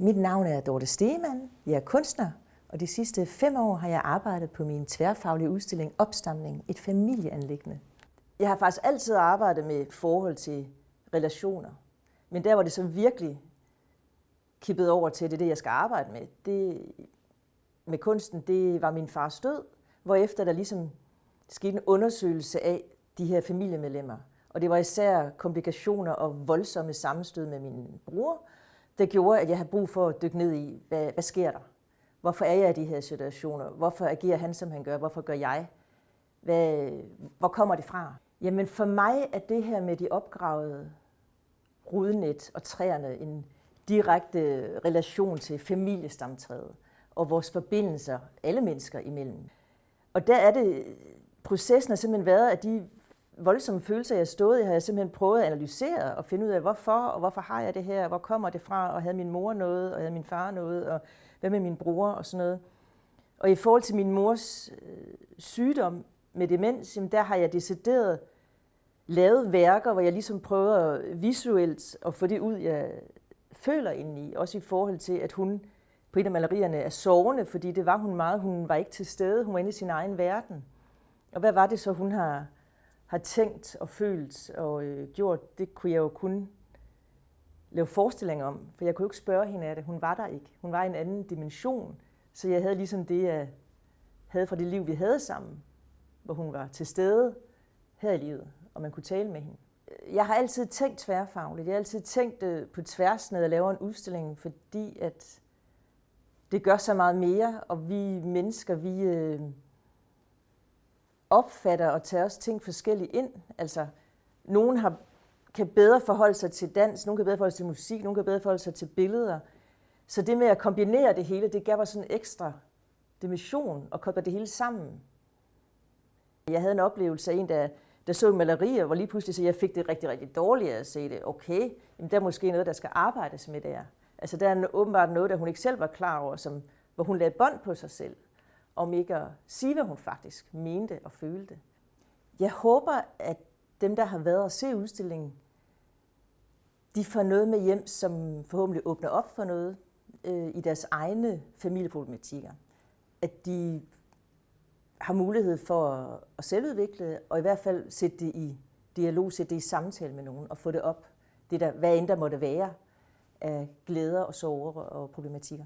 Mit navn er Dorte Stegemann, jeg er kunstner, og de sidste 5 år har jeg arbejdet på min tværfaglige udstilling Opstamning, et familieanliggende. Jeg har faktisk altid arbejdet med forhold til relationer, men der hvor det så virkelig kippede over til, det jeg skal arbejde med, det med kunsten, det var min fars død, hvorefter der ligesom skete en undersøgelse af de her familiemedlemmer. Og det var især komplikationer og voldsomme sammenstød med min bror, der gjorde, at jeg havde brug for at dykke ned i, hvad sker der? Hvorfor er jeg i de her situationer? Hvorfor agerer han, som han gør? Hvorfor gør jeg? Hvor kommer det fra? Jamen for mig er det her med de opgravede rudenet og træerne en direkte relation til familiestamtræet og vores forbindelser, alle mennesker imellem. Og der er det, processen har simpelthen været, at de voldsomme følelser, jeg har stået i, har jeg simpelthen prøvet at analysere og finde ud af, hvorfor har jeg det her, hvor kommer det fra, og havde min mor noget, og havde min far noget, og hvad med min bror og sådan noget. Og i forhold til min mors sygdom med demens, jamen der har jeg decideret lavet værker, hvor jeg ligesom prøver visuelt at få det ud, jeg føler indeni, også i forhold til, at hun på et af malerierne er sovende, fordi det var hun meget, hun var ikke til stede, hun var inde i sin egen verden. Og hvad var det så, hun har tænkt og følt og gjort? Det kunne jeg jo kun lave forestillinger om, for jeg kunne jo ikke spørge hende af det. Hun var der ikke. Hun var i en anden dimension, så jeg havde ligesom det, jeg havde fra det liv, vi havde sammen, hvor hun var til stede her i livet, og man kunne tale med hende. Jeg har altid tænkt tværfagligt. Jeg har altid tænkt på tværs, når jeg laver en udstilling, fordi at det gør så meget mere, og vi mennesker, vi opfatter og tager også ting forskelligt ind. Altså, nogen kan bedre forholde sig til dans, nogen kan bedre forholde sig til musik, nogen kan bedre forholde sig til billeder. Så det med at kombinere det hele, det gav mig sådan en ekstra dimension og koble det hele sammen. Jeg havde en oplevelse af en, der så malerier, hvor lige pludselig så jeg fik det rigtig, rigtig dårligt at se det. Okay, jamen der er måske noget, der skal arbejdes med der. Altså der er åbenbart noget, der hun ikke selv var klar over, hvor hun lagde bånd på sig selv, om ikke at sige, hvad hun faktisk mente og følte. Jeg håber, at dem, der har været og se udstillingen, de får noget med hjem, som forhåbentlig åbner op for noget i deres egne familieproblematikker. At de har mulighed for at selvudvikle, og i hvert fald sætte det i dialog, sætte det i samtale med nogen, og få det op, det der, hvad end der måtte være af glæder og sorger og problematikker.